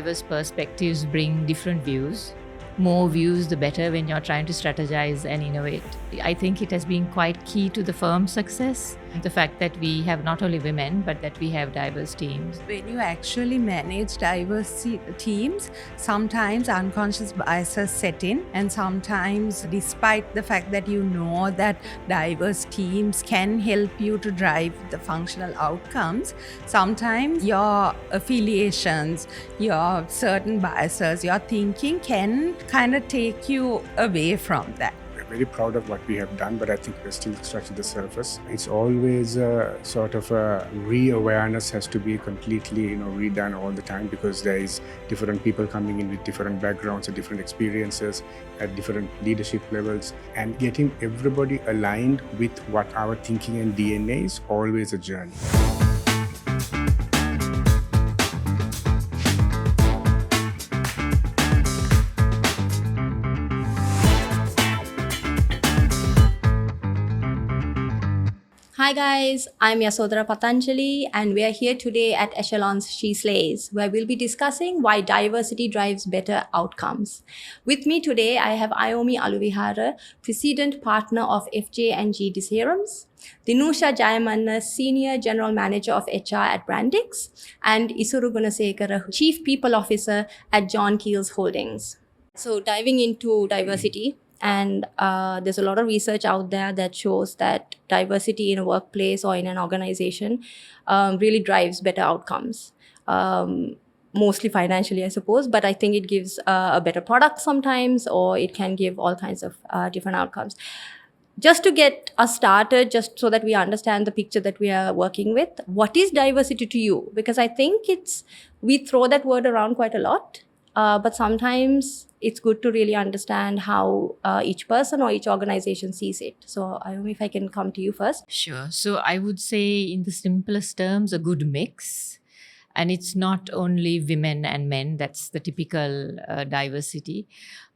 diverse perspectives bring different views. More views, the better when you're trying to strategize and innovate. I think it has been quite key to the firm's success, the fact that we have not only women, but that we have diverse teams. When you actually manage diverse teams, sometimes unconscious biases set in, and sometimes, despite the fact that you know that diverse teams can help you to drive the functional outcomes, sometimes your affiliations, your certain biases, your thinking can kind of take you away from that. We're very proud of what we have done, but I think we're still scratching the surface. It's always a sort of a re-awareness has to be completely, redone all the time, because there is different people coming in with different backgrounds and different experiences at different leadership levels, and getting everybody aligned with what our thinking and DNA is always a journey. Hi guys, I'm Yasodhara Pathanjali and we are here today at Echelon's She Slays, where we'll be discussing why diversity drives better outcomes. With me today, I have Ayomi Aluwihare, Precedent Partner of J G de Saram, Dinusha Jayamanne, Senior General Manager of HR at Brandix, and Isuru Gunasekera, Chief People Officer at John Keells Holdings. So diving into diversity, and there's a lot of research out there that shows that diversity in a workplace or in an organization really drives better outcomes. Mostly financially, I suppose, but I think it gives a better product sometimes, or it can give all kinds of different outcomes. Just to get us started, just so that we understand the picture that we are working with, what is diversity to you? Because I think we throw that word around quite a lot. But sometimes it's good to really understand how each person or each organization sees it. So, Ayomi, if I can come to you first. Sure. So I would say, in the simplest terms, a good mix. And it's not only women and men, that's the typical diversity.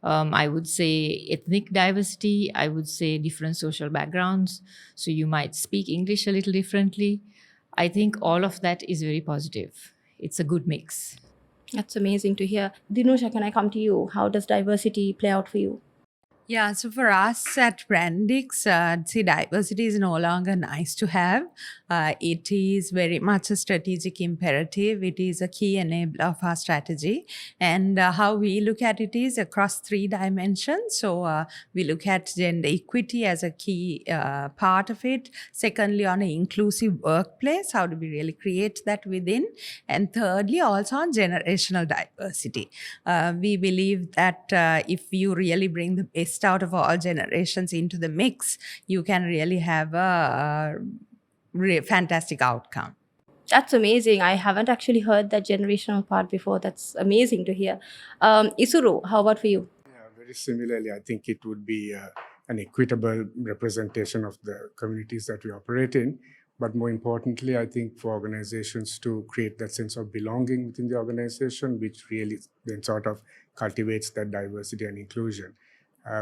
I would say ethnic diversity, I would say different social backgrounds. So you might speak English a little differently. I think all of that is very positive. It's a good mix. That's amazing to hear. Dinusha, can I come to you? How does diversity play out for you? Yeah, so for us at Brandix, diversity is no longer nice to have. It is very much a strategic imperative. It is a key enabler of our strategy. And how we look at it is across 3 dimensions. So we look at gender equity as a key part of it. Secondly, on an inclusive workplace, how do we really create that within? And thirdly, also on generational diversity. We believe that if you really bring the best out of all generations into the mix, you can really have a fantastic outcome. That's amazing. I haven't actually heard that generational part before. That's amazing to hear. Isuru, how about for you? Yeah, very similarly, I think it would be an equitable representation of the communities that we operate in. But more importantly, I think for organizations to create that sense of belonging within the organization, which really then sort of cultivates that diversity and inclusion.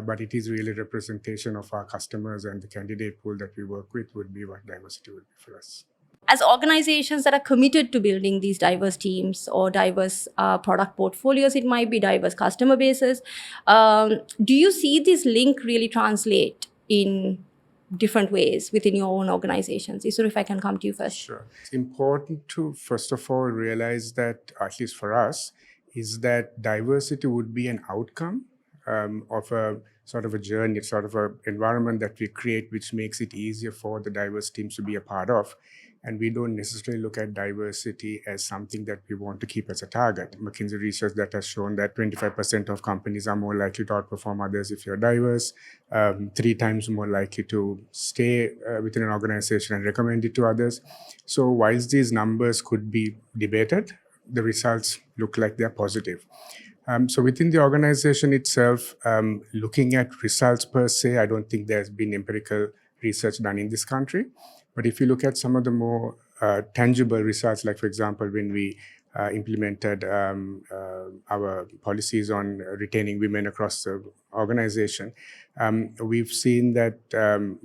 But it is really representation of our customers, and the candidate pool that we work with would be what diversity would be for us. As organizations that are committed to building these diverse teams or diverse product portfolios, it might be diverse customer bases. Do you see this link really translate in different ways within your own organizations? Isuru, if I can come to you first. Sure. It's important to, first of all, realize that, at least for us, is that diversity would be an outcome of a sort of a journey, sort of an environment that we create, which makes it easier for the diverse teams to be a part of. And we don't necessarily look at diversity as something that we want to keep as a target. McKinsey research that has shown that 25% of companies are more likely to outperform others if you're diverse, 3 times more likely to stay within an organization and recommend it to others. So whilst these numbers could be debated, the results look like they're positive. So within the organization itself, looking at results per se, I don't think there's been empirical research done in this country. But if you look at some of the more tangible results, like, for example, when we implemented our policies on retaining women across the organization, we've seen that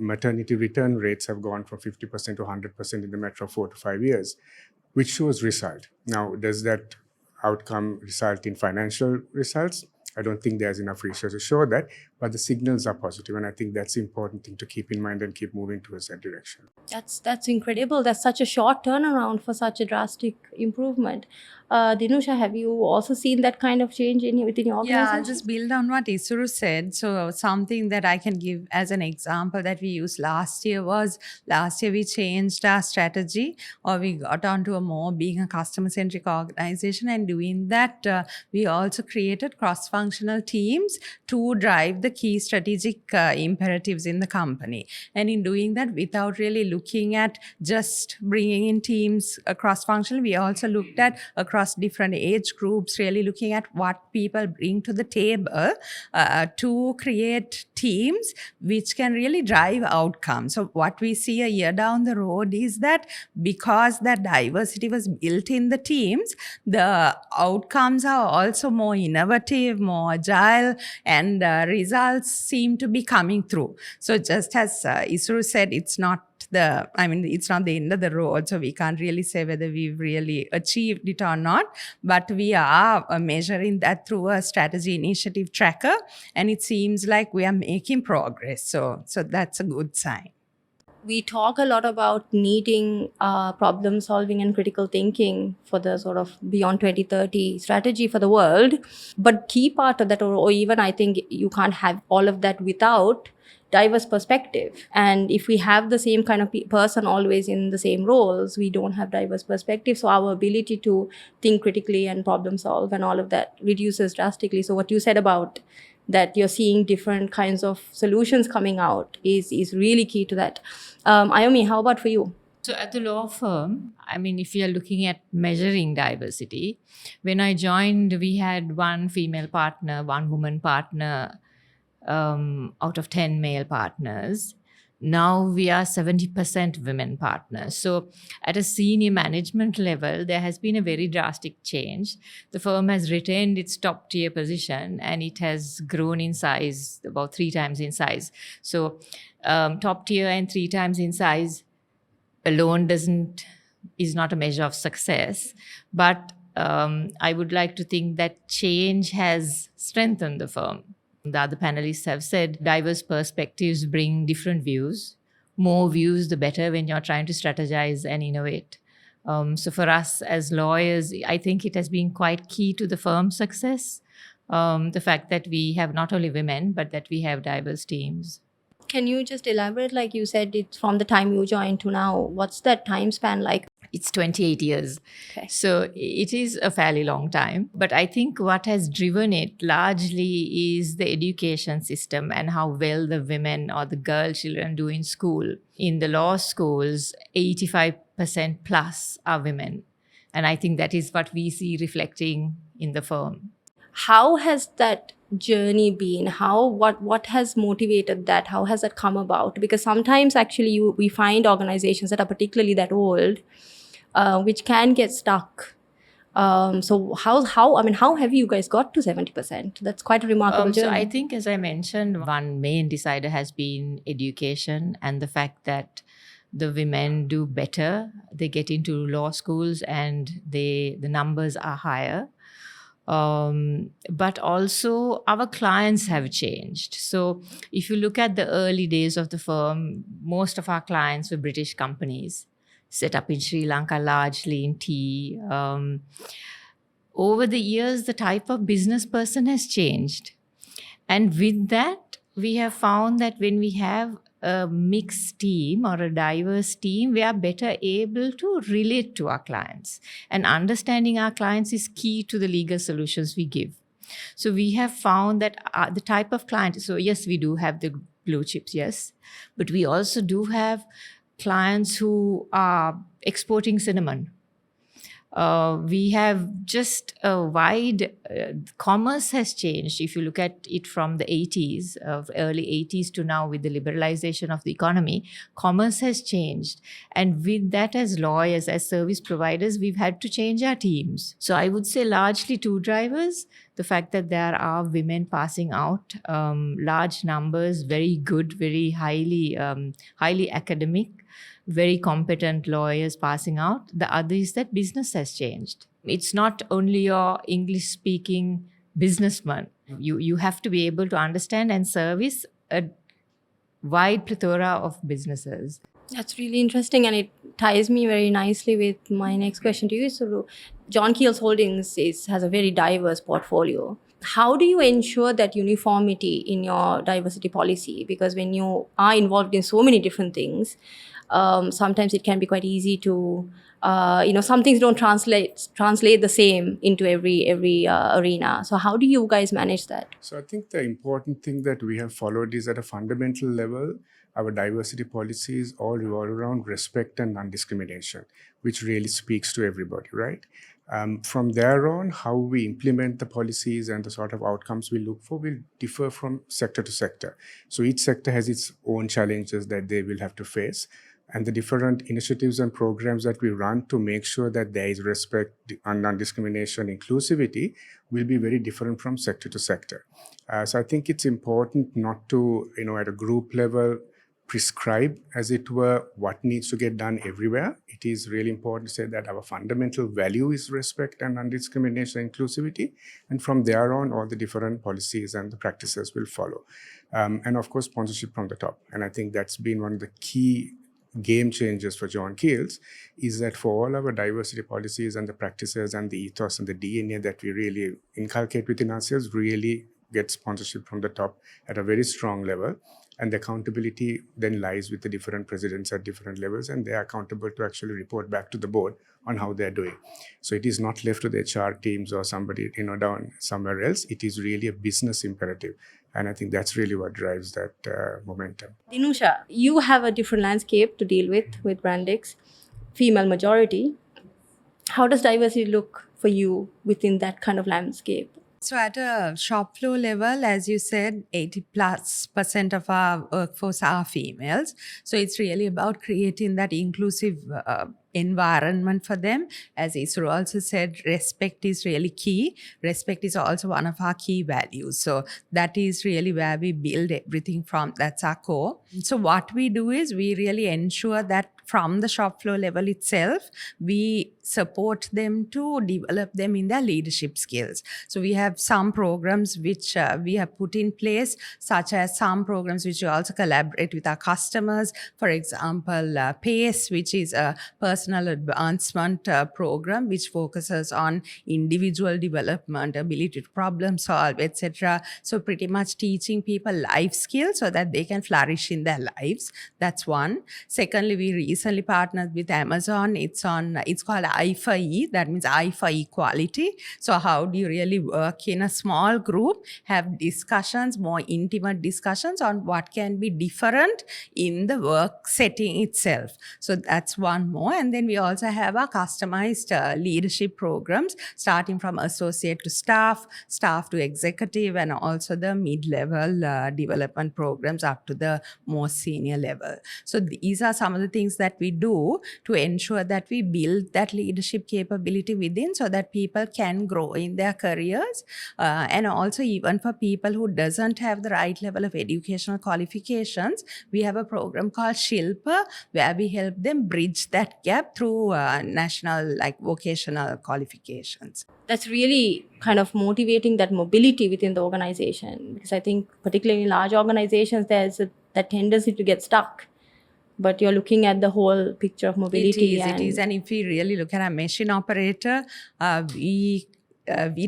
maternity return rates have gone from 50% to 100% in the matter of 4 to 5 years, which shows result. Now, does that outcome result in financial results. I don't think there's enough research to show that, but the signals are positive, and I think that's the important thing to keep in mind and keep moving towards that direction. That's incredible. That's such a short turnaround for such a drastic improvement. Dinusha, have you also seen that kind of change within your Yeah, organization? I'll just build on what Isuru said. So something that I can give as an example that we used last year was we changed our strategy, or we got onto a more being a customer-centric organization, and doing that, we also created cross-functional teams to drive the key strategic imperatives in the company. And in doing that, without really looking at just bringing in teams cross-functional, we also looked at across different age groups, really looking at what people bring to the table to create teams which can really drive outcomes. So what we see a year down the road is that because that diversity was built in the teams, the outcomes are also more innovative, more agile, and results seem to be coming through. So just as Isuru said, it's not the end of the road, so we can't really say whether we've really achieved it or not, but we are measuring that through a strategy initiative tracker, and it seems like we are making progress. So that's a good sign. We talk a lot about needing problem solving and critical thinking for the sort of beyond 2030 strategy for the world. But key part of that, or even I think you can't have all of that without diverse perspective. And if we have the same kind of person always in the same roles, we don't have diverse perspective. So our ability to think critically and problem solve and all of that reduces drastically. So what you said about that you're seeing different kinds of solutions coming out is really key to that. Ayomi, how about for you? So at the law firm, I mean, if you're looking at measuring diversity, when I joined, we had one female partner, one woman partner out of 10 male partners. Now we are 70% women partners. So at a senior management level, there has been a very drastic change. The firm has retained its top tier position and it has grown in size, about 3 times in size. So top tier and 3 times in size alone is not a measure of success. But I would like to think that change has strengthened the firm. The other panelists have said diverse perspectives bring different views. More views, the better when you're trying to strategize and innovate. So for us as lawyers, I think it has been quite key to the firm's success. The fact that we have not only women, but that we have diverse teams. Can you just elaborate, like you said, it's from the time you joined to now, what's that time span like? It's 28 years. Okay. So it is a fairly long time. But I think what has driven it largely is the education system and how well the women or the girl children do in school. In the law schools, 85% plus are women. And I think that is what we see reflecting in the firm. How has that journey been? What has motivated that? How has that come about? Because sometimes actually we find organizations that are particularly that old, which can get stuck. So how have you guys got to 70%? That's quite a remarkable journey. So I think, as I mentioned, one main decider has been education and the fact that the women do better. They get into law schools and the numbers are higher. But also our clients have changed. So if you look at the early days of the firm, most of our clients were British companies set up in Sri Lanka, largely in tea. Over the years, the type of business person has changed. And with that, we have found that when we have a mixed team or a diverse team, we are better able to relate to our clients. And understanding our clients is key to the legal solutions we give. So we have found that the type of client, so yes, we do have the blue chips, yes, but we also do have clients who are exporting cinnamon. We have just a wide commerce has changed. If you look at it from the 80s, early 80s to now with the liberalization of the economy, commerce has changed. And with that, as lawyers, as service providers, we've had to change our teams. So I would say largely 2 drivers. The fact that there are women passing out, large numbers, very good, very highly academic. very competent lawyers passing out. The other is that business has changed. It's not only your English speaking businessman. You have to be able to understand and service a wide plethora of businesses. That's really interesting, and it ties me very nicely with my next question to you, Isuru. John Keells Holdings has a very diverse portfolio. How do you ensure that uniformity in your diversity policy? Because when you are involved in so many different things, sometimes it can be quite easy to, some things don't translate the same into every arena. So how do you guys manage that? So I think the important thing that we have followed is at a fundamental level, our diversity policies all revolve around respect and non-discrimination, which really speaks to everybody, right? From there on, how we implement the policies and the sort of outcomes we look for will differ from sector to sector. So each sector has its own challenges that they will have to face. And the different initiatives and programs that we run to make sure that there is respect and non-discrimination, inclusivity will be very different from sector to sector. So I think it's important not to, at a group level, prescribe, as it were, what needs to get done everywhere. It is really important to say that our fundamental value is respect and non-discrimination, inclusivity. And from there on, all the different policies and the practices will follow. And of course, sponsorship from the top. And I think that's been one of the key game changers for John Keells, is that for all our diversity policies and the practices and the ethos and the DNA that we really inculcate within ourselves really get sponsorship from the top at a very strong level. And the accountability then lies with the different presidents at different levels, and they are accountable to actually report back to the board on how they're doing. So it is not left to the HR teams or somebody down somewhere else. It is really a business imperative. And I think that's really what drives that momentum. Dinusha, you have a different landscape to deal with Brandix, female majority. How does diversity look for you within that kind of landscape? So at a shop floor level, as you said, 80+% of our workforce are females. So it's really about creating that inclusive environment for them. As Isuru also said, respect is really key. Respect is also one of our key values. So that is really where we build everything from. That's our core. So what we do is we really ensure that from the shop floor level itself, we support them to develop them in their leadership skills. So we have some programs which we have put in place, such as some programs which we also collaborate with our customers. For example, PACE, which is a personal advancement program which focuses on individual development, ability to problem solve, etc. So pretty much teaching people life skills so that they can flourish in their lives. That's one. Secondly, we recently partnered with Amazon. It's called I for E. That means I for equality. So how do you really work in a small group, have discussions, more intimate discussions on what can be different in the work setting itself. So that's one more. And then we also have our customized leadership programs, starting from associate to staff to executive, and also the mid-level development programs up to the more senior level. So these are some of the things that we do to ensure that we build that leadership capability within, so that people can grow in their careers. And also, even for people who doesn't have the right level of educational qualifications, we have a program called Shilpa, where we help them bridge that gap through national vocational qualifications. That's really kind of motivating that mobility within the organization, because I think particularly in large organizations, there's that tendency to get stuck. But you're looking at the whole picture of mobility. It is. And if we really look at our machine operator, we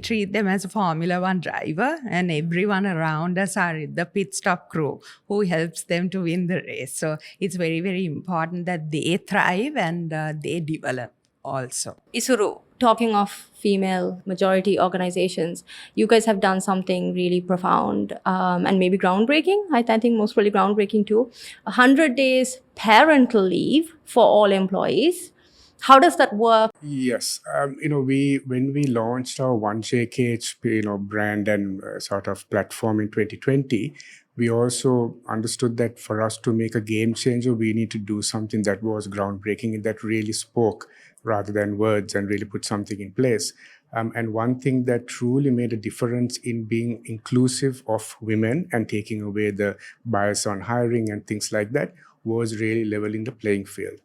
treat them as a Formula One driver, and everyone around us are the pit stop crew who helps them to win the race. So it's very, very important that they thrive and they develop also. Isuru, talking of female majority organizations, you guys have done something really profound and maybe groundbreaking. I think most probably groundbreaking too. 100 days parental leave for all employees. How does that work? Yes, when we launched our 1JKH, brand and sort of platform in 2020, we also understood that for us to make a game changer, we need to do something that was groundbreaking and that really spoke rather than words, and really put something in place. And one thing that truly made a difference in being inclusive of women and taking away the bias on hiring and things like that was really leveling the playing field.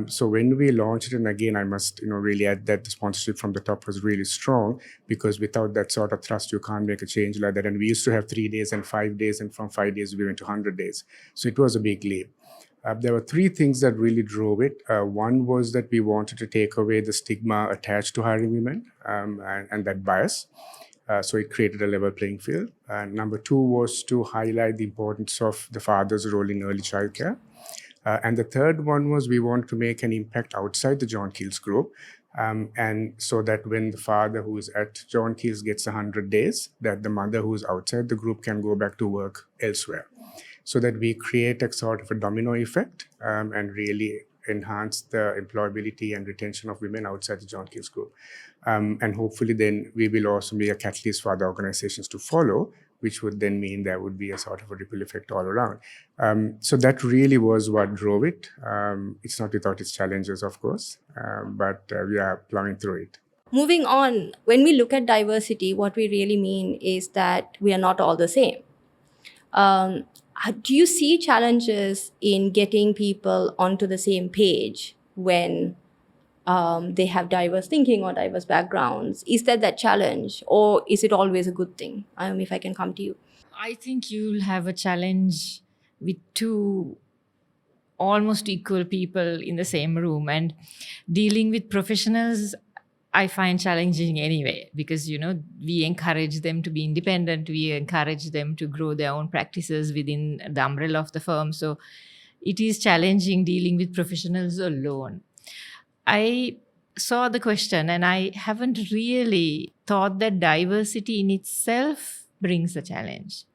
So when we launched it, and again, I must really add that the sponsorship from the top was really strong, because without that sort of thrust, you can't make a change like that. And we used to have 3 days and 5 days, and from 5 days we went to 100 days. So it was a big leap. There were 3 things that really drove it. One was that we wanted to take away the stigma attached to hiring women, and that bias. So it created a level playing field. Number 2 was to highlight the importance of the father's role in early childcare. And the third one was we wanted to make an impact outside the John Keells group. And so that when the father who is at John Keells gets 100 days, that the mother who is outside the group can go back to work elsewhere. So that we create a sort of a domino effect, and really enhance the employability and retention of women outside the John Keells group. And hopefully then we will also be a catalyst for other organizations to follow, which would then mean there would be a sort of a ripple effect all around. So that really was what drove it. It's not without its challenges, of course, but we are plowing through it. Moving on, when we look at diversity, what we really mean is that we are not all the same. Do you see challenges in getting people onto the same page when they have diverse thinking or diverse backgrounds? Is that challenge, or is it always a good thing? If I can come to you. I think you'll have a challenge with 2 almost equal people in the same room, and dealing with professionals I find challenging anyway, because we encourage them to be independent, we encourage them to grow their own practices within the umbrella of the firm. So it is challenging dealing with professionals alone. I saw the question, and I haven't really thought that diversity in itself brings a challenge.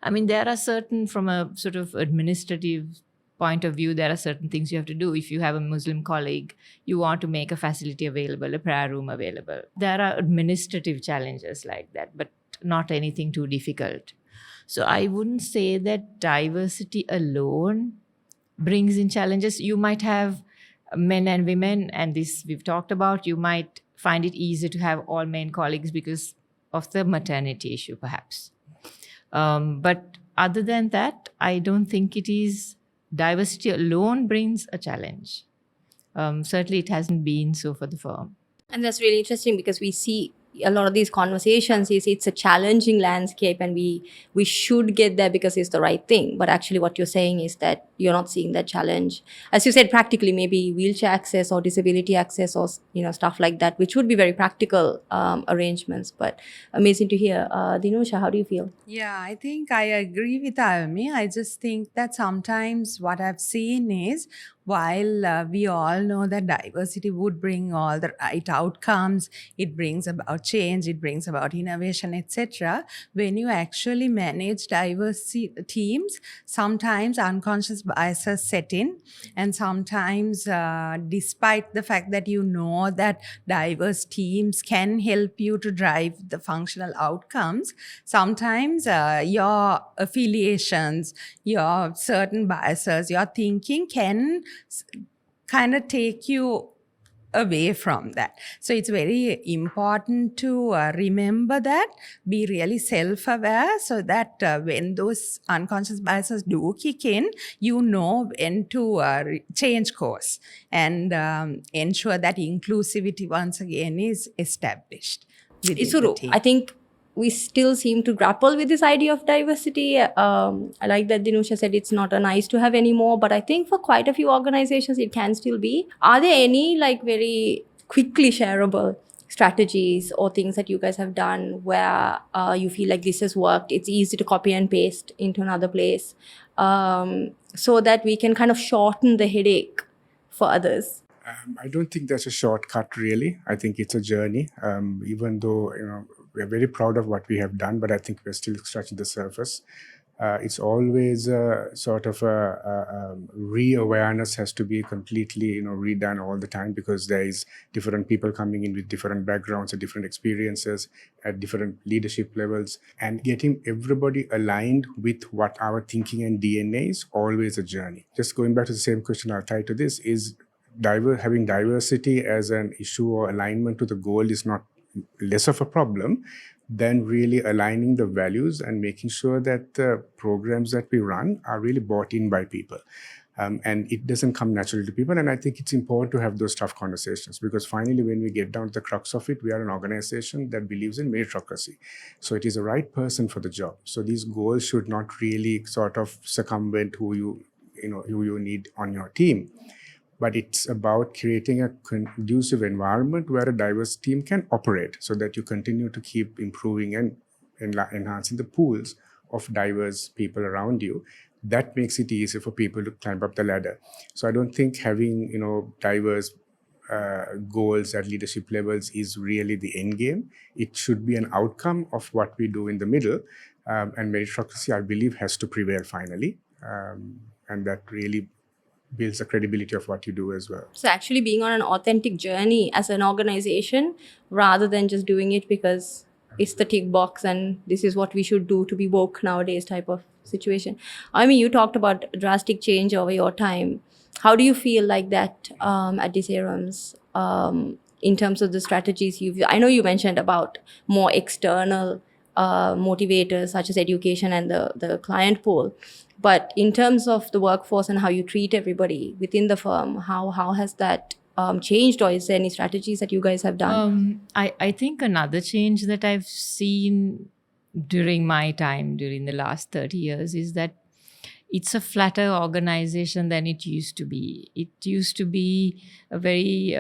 I mean, there are certain, from a sort of administrative point of view, there are certain things you have to do. If you have a Muslim colleague, you want to make a facility available, a prayer room available. There are administrative challenges like that, but not anything too difficult. So I wouldn't say that diversity alone brings in challenges. You might have men and women, and this we've talked about. You might find it easier to have all men colleagues because of the maternity issue, perhaps. But other than that, I don't think it is diversity alone brings a challenge. Certainly it hasn't been so for the firm. And that's really interesting, because we see a lot of these conversations it's a challenging landscape, and we should get there because it's the right thing. But actually what you're saying is that you're not seeing that challenge. As you said, practically, maybe wheelchair access or disability access or stuff like that, which would be very practical arrangements. But amazing to hear. Dinusha, how do you feel? Yeah, I think I agree with Ayomi. I just think that sometimes what I've seen is, while we all know that diversity would bring all the right outcomes, it brings about change, it brings about innovation, etc. When you actually manage diverse teams, sometimes unconscious biases set in, and sometimes despite the fact that you know that diverse teams can help you to drive the functional outcomes, sometimes your affiliations, your certain biases, your thinking can kind of take you away from that. So it's very important to remember that, be really self-aware, so that when those unconscious biases do kick in, you know when to change course and ensure that inclusivity once again is established within the Isuru, team. I think we still seem to grapple with this idea of diversity. I like that Dinusha said it's not a nice to have anymore, but I think for quite a few organizations it can still be. Are there any very quickly shareable strategies or things that you guys have done where you feel like this has worked, it's easy to copy and paste into another place, so that we can kind of shorten the headache for others? I don't think there's a shortcut, really. I think it's a journey. Even though we're very proud of what we have done, but I think we're still scratching the surface. It's always a sort of a re-awareness has to be completely redone all the time, because there is different people coming in with different backgrounds and different experiences at different leadership levels, and getting everybody aligned with what our thinking and DNA is always a journey. Just going back to the same question I'll tie to this is having diversity as an issue or alignment to the goal is not less of a problem than really aligning the values and making sure that the programs that we run are really bought in by people. And it doesn't come naturally to people. And I think it's important to have those tough conversations, because finally, when we get down to the crux of it, we are an organization that believes in meritocracy. So it is the right person for the job. So these goals should not really sort of circumvent who you need on your team. But it's about creating a conducive environment where a diverse team can operate, so that you continue to keep improving and enhancing the pools of diverse people around you. That makes it easier for people to climb up the ladder. So I don't think having diverse goals at leadership levels is really the end game. It should be an outcome of what we do in the middle, and meritocracy, I believe, has to prevail finally, and that really builds the credibility of what you do as well. So actually being on an authentic journey as an organization, rather than just doing it because it's the tick box and this is what we should do to be woke nowadays type of situation. I mean, you talked about drastic change over your time. How do you feel like that at De Saram's in terms of the strategies I know you mentioned about more external motivators such as education and the client pool. But in terms of the workforce and how you treat everybody within the firm, how has that changed, or is there any strategies that you guys have done? I think another change that I've seen during my time, during the last 30 years, is that it's a flatter organization than it used to be. It used to be a very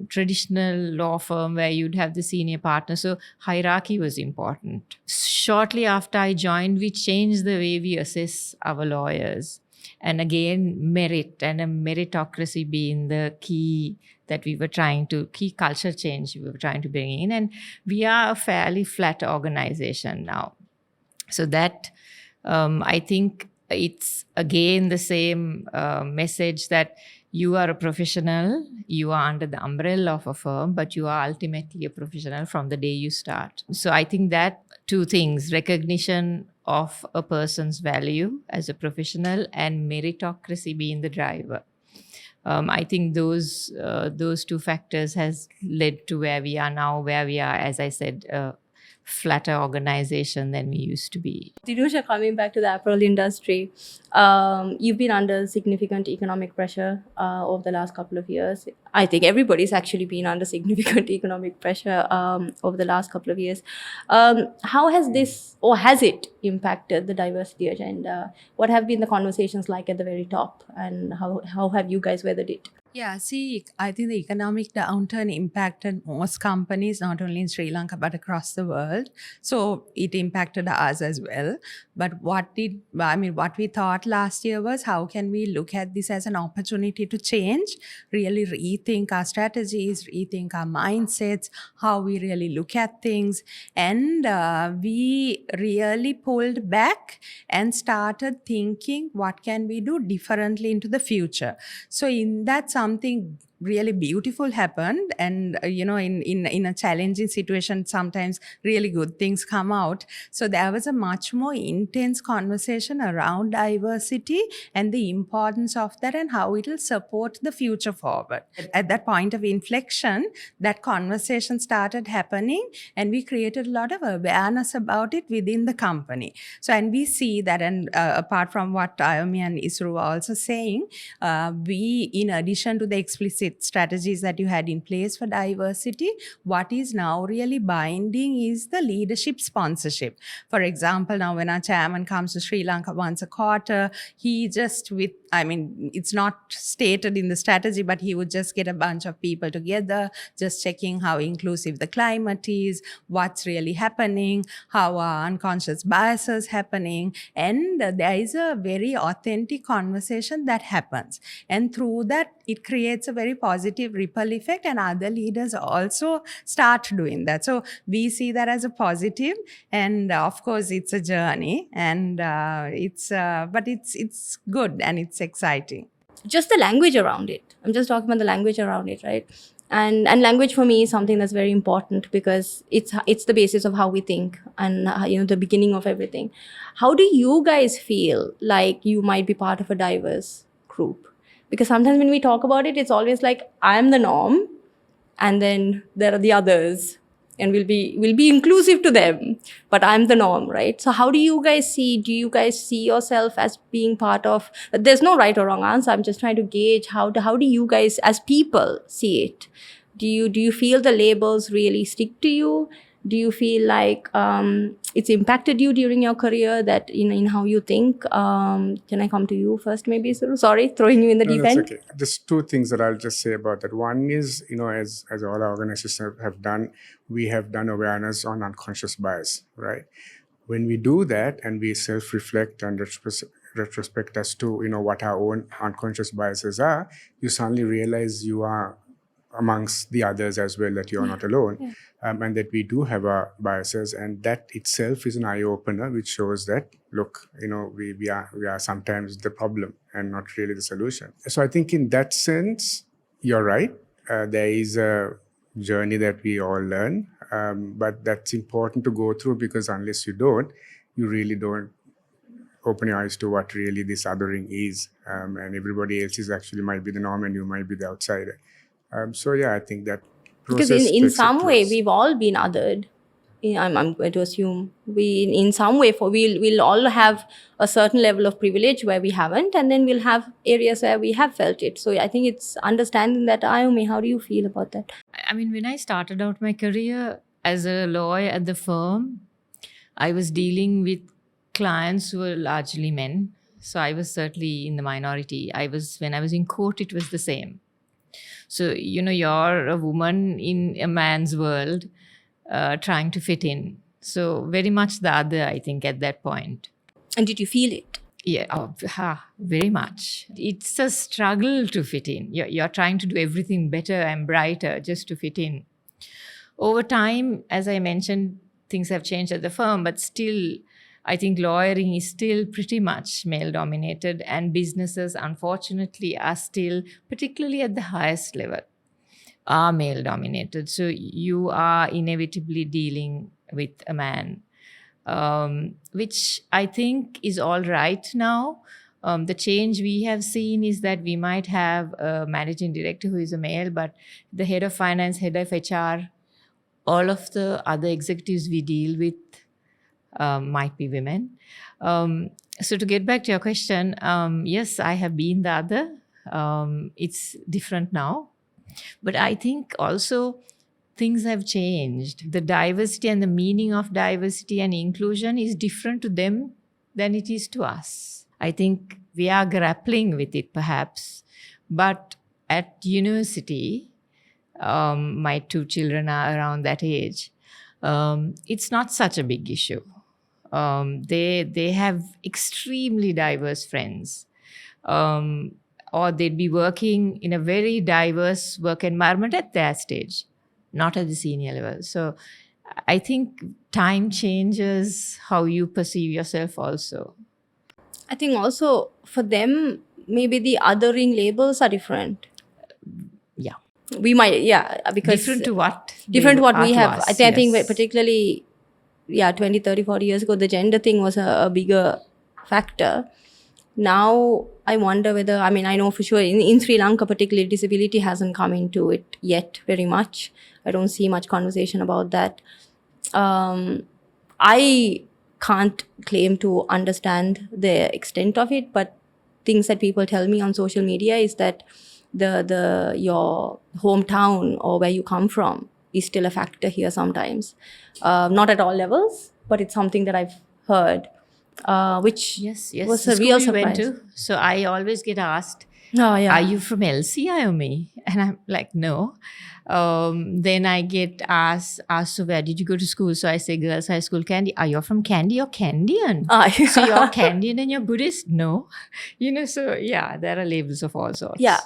traditional law firm where you'd have the senior partner. So hierarchy was important. Shortly after I joined, we changed the way we assess our lawyers. And again, merit and a meritocracy being the key that we were key culture change we were trying to bring in. And we are a fairly flat organization now. So that, I think, it's again the same message that you are a professional, you are under the umbrella of a firm, but you are ultimately a professional from the day you start. So I think that two things, recognition of a person's value as a professional and meritocracy being the driver. I think those two factors has led to where we are now, where we are, as I said, flatter organization than we used to be. Dinusha, coming back to the apparel industry, you've been under significant economic pressure over the last couple of years. I think everybody's actually been under significant economic pressure over the last couple of years. How has this, or has it impacted the diversity agenda? What have been the conversations like at the very top, and how have you guys weathered it? Yeah, see, I think the economic downturn impacted most companies, not only in Sri Lanka, but across the world. So it impacted us as well. But what we thought last year was, how can we look at this as an opportunity to change, really rethink our strategies, rethink our mindsets, how we really look at things. And we really pulled back and started thinking, what can we do differently into the future? So in that, something really beautiful happened, and in a challenging situation, sometimes really good things come out. So there was a much more intense conversation around diversity and the importance of that and how it will support the future forward. At that point of inflection, that conversation started happening, and we created a lot of awareness about it within the company. So, and we see that, and apart from what Ayomi and Isuru are also saying, we, in addition to the explicit strategies that you had in place for diversity, what is now really binding is the leadership sponsorship. For example, now when our chairman comes to Sri Lanka once a quarter, he just it's not stated in the strategy, but he would just get a bunch of people together, just checking how inclusive the climate is, what's really happening, how are unconscious biases happening. And there is a very authentic conversation that happens. And through that, it creates a very positive ripple effect, and other leaders also start doing that. So we see that as a positive, and of course it's a journey, and but it's good and it's exciting. Just the language around it. I'm just talking about the language around it, right? And language for me is something that's very important, because it's the basis of how we think, and the beginning of everything. How do you guys feel like you might be part of a diverse group? Because sometimes when we talk about it, it's always like, I'm the norm, and then there are the others. and we'll be inclusive to them, but I'm the norm, right? So how do you guys see yourself as being part of, there's no right or wrong answer, I'm just trying to gauge how do you guys as people see it? Do you feel the labels really stick to you? Do you feel like it's impacted you during your career, that in how you think? Can I come to you first, maybe, Isuru? Sorry, throwing you in the No, deep that's end. okay. Just two things that I'll just say about that. One is, as all our organizations have done, we have done awareness on unconscious bias, right? When we do that and we self-reflect and retrospect as to, what our own unconscious biases are, you suddenly realize you are amongst the others as well, that you're not alone, and that we do have our biases, and that itself is an eye-opener, which shows that, look, we are sometimes the problem and not really the solution. So I think in that sense, you're right. There is a journey that we all learn, but that's important to go through, because unless you don't, you really don't open your eyes to what really this othering is, and everybody else is actually might be the norm and you might be the outsider. So yeah, I think that Because process in takes some its way place. we've all been othered. I'm going to assume we in some way we'll all have a certain level of privilege where we haven't, and then we'll have areas where we have felt it. So I think it's understanding that. Ayomi, how do you feel about that? I mean, when I started out my career as a lawyer at the firm, I was dealing with clients who were largely men. So I was certainly in the minority. When I was in court, it was the same. So, you're a woman in a man's world trying to fit in. So very much the other, I think, at that point. And did you feel it? Yeah, very much. It's a struggle to fit in. You're trying to do everything better and brighter just to fit in. Over time, as I mentioned, things have changed at the firm, but still, I think lawyering is still pretty much male-dominated, and businesses, unfortunately, are still, particularly at the highest level, are male-dominated. So you are inevitably dealing with a man, which I think is all right now. The change we have seen is that we might have a managing director who is a male, but the head of finance, head of HR, all of the other executives we deal with might be women. So to get back to your question, yes, I have been the other. It's different now. But I think also things have changed. The diversity and the meaning of diversity and inclusion is different to them than it is to us. I think we are grappling with it perhaps. But at university, my two children are around that age, it's not such a big issue. They have extremely diverse friends. Or they'd be working in a very diverse work environment at their stage, not at the senior level. So I think time changes how you perceive yourself also. I think also for them, maybe the othering labels are different. Yeah. We might, because Different to what? different to what are we to have. us, I think yes. particularly, 20, 30, 40 years ago, the gender thing was a bigger factor. Now, I wonder whether, I know for sure in Sri Lanka, particularly, disability hasn't come into it yet very much. I don't see much conversation about that. I can't claim to understand the extent of it, but things that people tell me on social media is that your hometown or where you come from is still a factor here sometimes. Not at all levels, but it's something that I've heard. Which Yes. was The a real school you went surprise. to. So I always get asked, Oh, yeah. are you from LC, Ayomi? And I'm like, no. Then I get asked, so where did you go to school? So I say, Girls High School Kandy. Are you from Kandy or Kandyan? Yeah. So you're Kandyan and you're Buddhist? No. So yeah, there are labels of all sorts. Yeah.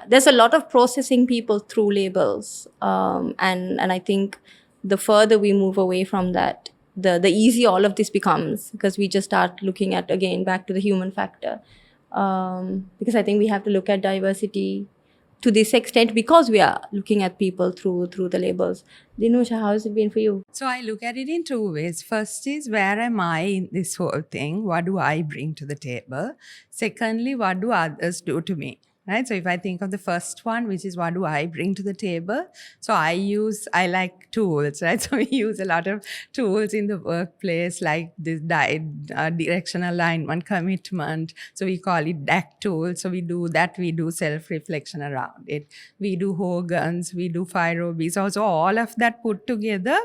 There's a lot of processing people through labels. And I think the further we move away from that, the easier all of this becomes, because we just start looking at, again, back to the human factor. Because I think we have to look at diversity to this extent because we are looking at people through the labels. Dinusha, how has it been for you? So I look at it in two ways. First is, where am I in this whole thing? What do I bring to the table? Secondly, what do others do to me? right? So if I think of the first one, which is what do I bring to the table? So I like tools, right? So we use a lot of tools in the workplace, like this directional alignment commitment. So we call it DAC tool. So we do that. We do self-reflection around it. We do Hogan's, we do Firobi's. Also all of that put together,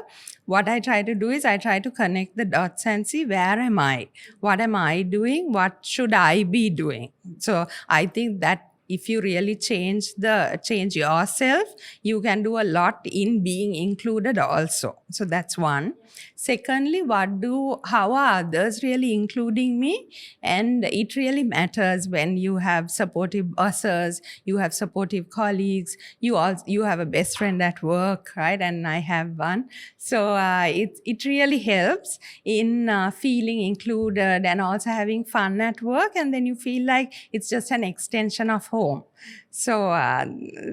what I try to do is I try to connect the dots and see where am I? What am I doing? What should I be doing? So I think that if you really change yourself, you can do a lot in being included also. So that's one. Secondly, how are others really including me? And it really matters when you have supportive bosses, you have supportive colleagues, you have a best friend at work, right? And I have one. So it really helps in feeling included and also having fun at work. And then you feel like it's just an extension of home. So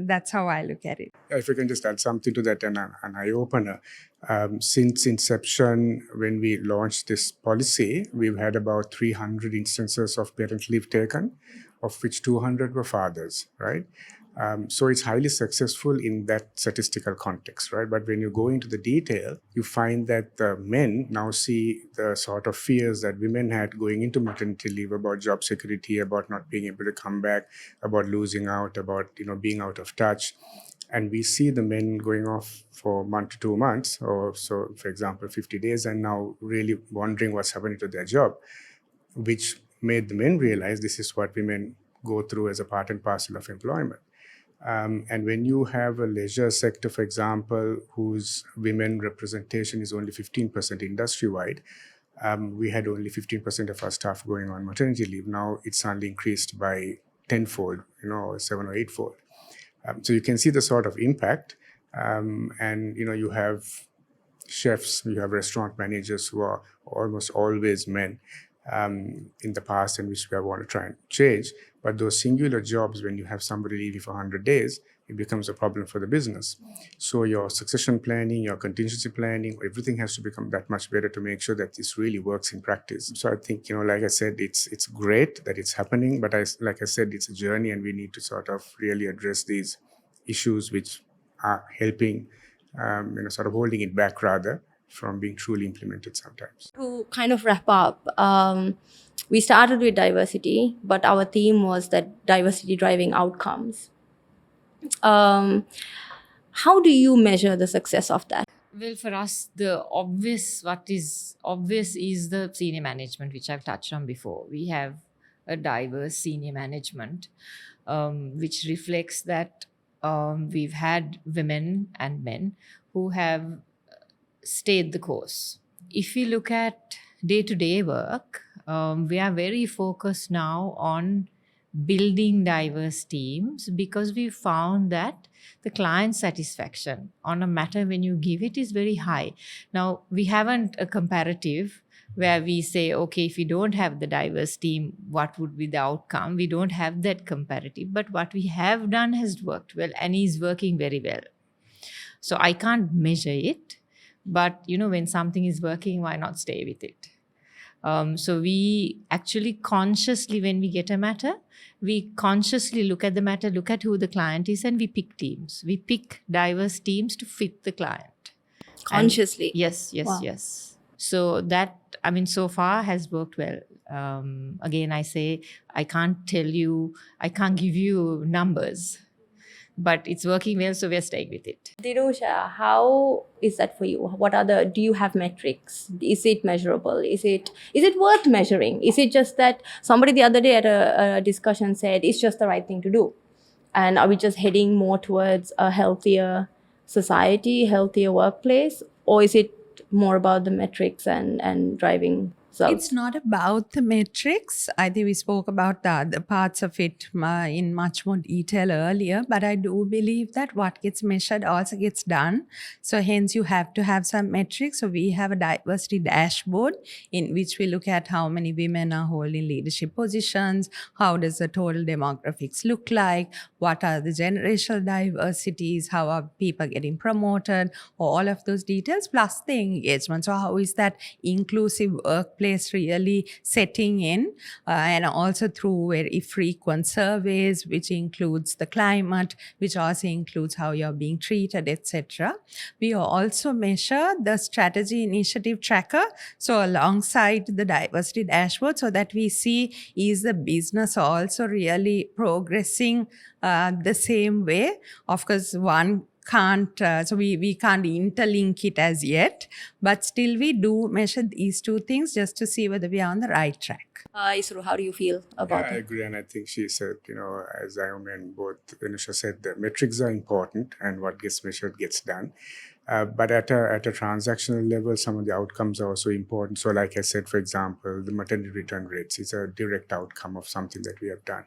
that's how I look at it. If I can just add something to that, an eye-opener. Since inception, when we launched this policy, we've had about 300 instances of parent leave taken, of which 200 were fathers, right? So it's highly successful in that statistical context, right? But when you go into the detail, you find that the men now see the sort of fears that women had going into maternity leave about job security, about not being able to come back, about losing out, about being out of touch. And we see the men going off for 1 to 2 months, or so, for example, 50 days, and now really wondering what's happening to their job, which made the men realize this is what women go through as a part and parcel of employment. And when you have a leisure sector, for example, whose women representation is only 15% industry-wide, we had only 15% of our staff going on maternity leave. Now it's suddenly increased by tenfold, 7 or 8-fold. So you can see the sort of impact. And, you have chefs, you have restaurant managers who are almost always men in the past, and which we want to try and change. But those singular jobs, when you have somebody leaving for 100 days, it becomes a problem for the business. So your succession planning, your contingency planning, everything has to become that much better to make sure that this really works in practice. So I think, like I said, it's great that it's happening, but like I said, it's a journey, and we need to sort of really address these issues which are helping, sort of holding it back rather from being truly implemented sometimes. To kind of wrap up, we started with diversity, but our theme was that diversity driving outcomes. How do you measure the success of that? Well, for us, what is obvious is the senior management, which I've touched on before. We have a diverse senior management, which reflects that we've had women and men who have stayed the course. If we look at day-to-day work, we are very focused now on building diverse teams, because we found that the client satisfaction on a matter when you give it is very high. Now, we haven't a comparative where we say, okay, if we don't have the diverse team, what would be the outcome? We don't have that comparative, but what we have done has worked well and is working very well. So I can't measure it, but when something is working, why not stay with it? So we actually consciously, when we get a matter, we consciously look at the matter, look at who the client is, and we pick teams. We pick diverse teams to fit the client. Consciously? Yes. Wow. So that, so far has worked well. Again, I say, I can't give you numbers, but it's working well, so we're staying with it. Dinusha, how is that for you? Do you have metrics? Is it measurable? Is it worth measuring? Is it just that somebody the other day at a discussion said it's just the right thing to do? And are we just heading more towards a healthier society, healthier workplace? Or is it more about the metrics and driving results? It's not about the metrics. I think we spoke about the other parts of it in much more detail earlier, but I do believe that what gets measured also gets done. So hence you have to have some metrics. So we have a diversity dashboard in which we look at how many women are holding leadership positions, how does the total demographics look like, what are the generational diversities, how are people getting promoted, all of those details, plus the engagement. So how is that inclusive workplace workplace really setting in, and also through very frequent surveys, which includes the climate, which also includes how you're being treated, etc. We also measure the strategy initiative tracker, so alongside the diversity dashboard, so that we see is the business also really progressing the same way. Of course, one can't, so we can't interlink it as yet, but still we do measure these two things just to see whether we are on the right track. Isuru, how do you feel about I it? agree, and I think she said, as Ayomi and both Dinusha said, the metrics are important, and what gets measured gets done. But at a transactional level, some of the outcomes are also important. So, like I said, for example, the maternity return rates is a direct outcome of something that we have done.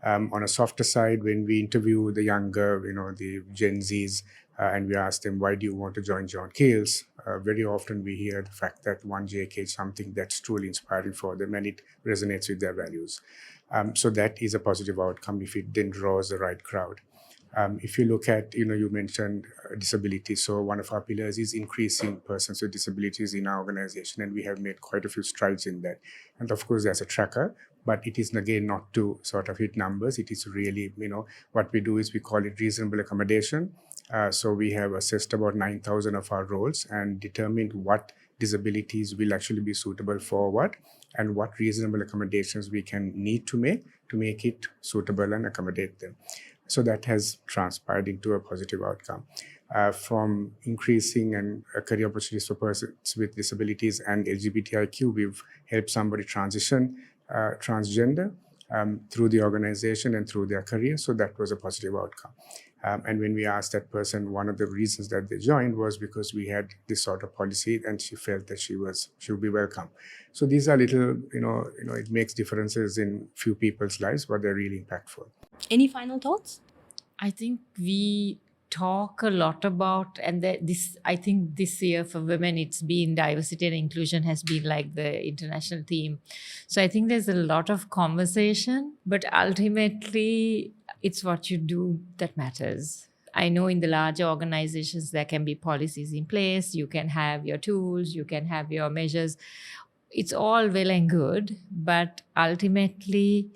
On a softer side, when we interview the younger, the Gen Zs, and we ask them, why do you want to join Keells? Very often we hear the fact that 1JK is something that's truly inspiring for them and it resonates with their values. So that is a positive outcome if it then draws the right crowd. If you look at, you mentioned disability. So one of our pillars is increasing persons with disabilities in our organization, and we have made quite a few strides in that. And of course, there's a tracker, but it is again not to sort of hit numbers. It is really, what we do is we call it reasonable accommodation. So we have assessed about 9,000 of our roles and determined what disabilities will actually be suitable for what, and what reasonable accommodations we can need to make it suitable and accommodate them. So that has transpired into a positive outcome. From increasing and career opportunities for persons with disabilities and LGBTIQ, we've helped somebody transition transgender through the organization and through their career. So that was a positive outcome. And when we asked that person, one of the reasons that they joined was because we had this sort of policy, and she felt that she would be welcome. So these are little, it makes differences in few people's lives, but they're really impactful. Any final thoughts? I think we talk a lot about, and I think this year for women, it's been diversity and inclusion has been like the international theme. So I think there's a lot of conversation, but ultimately it's what you do that matters. I know in the larger organizations, there can be policies in place. You can have your tools, you can have your measures. It's all well and good, but ultimately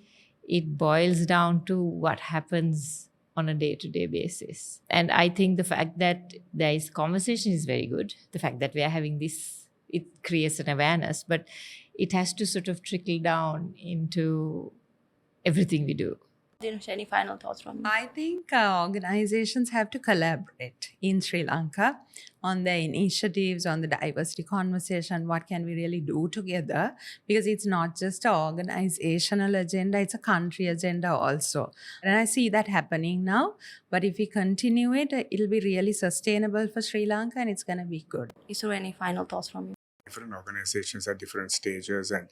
it boils down to what happens on a day-to-day basis. And I think the fact that there is conversation is very good. The fact that we are having this, it creates an awareness, but it has to sort of trickle down into everything we do. Dinusha, any final thoughts from you? I think organizations have to collaborate in Sri Lanka on their initiatives, on the diversity conversation, what can we really do together, because it's not just an organizational agenda, it's a country agenda also. And I see that happening now, but if we continue it, it'll be really sustainable for Sri Lanka and it's going to be good. Is there any final thoughts from you? Different organizations at different stages, and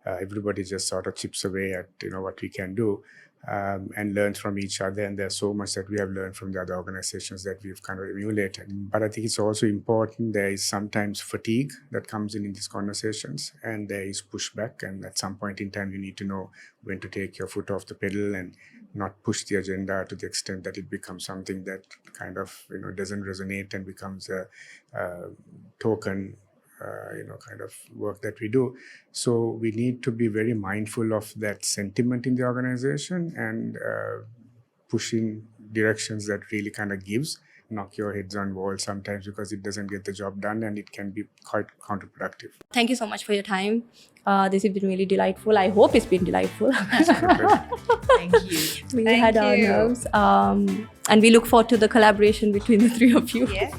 everybody just sort of chips away at what we can do. And learns from each other. And there's so much that we have learned from the other organizations that we've kind of emulated. But I think it's also important, there is sometimes fatigue that comes in these conversations, and there is pushback. And at some point in time, you need to know when to take your foot off the pedal and not push the agenda to the extent that it becomes something that kind of doesn't resonate and becomes a token kind of work that we do. So we need to be very mindful of that sentiment in the organization and pushing directions that really kind of knock your heads on walls sometimes, because it doesn't get the job done and it can be quite counterproductive. Thank you so much for your time. This has been really delightful. I hope it's been delightful. Thank you. We Thank had our you. nerves. And we look forward to the collaboration between the three of you. Yes.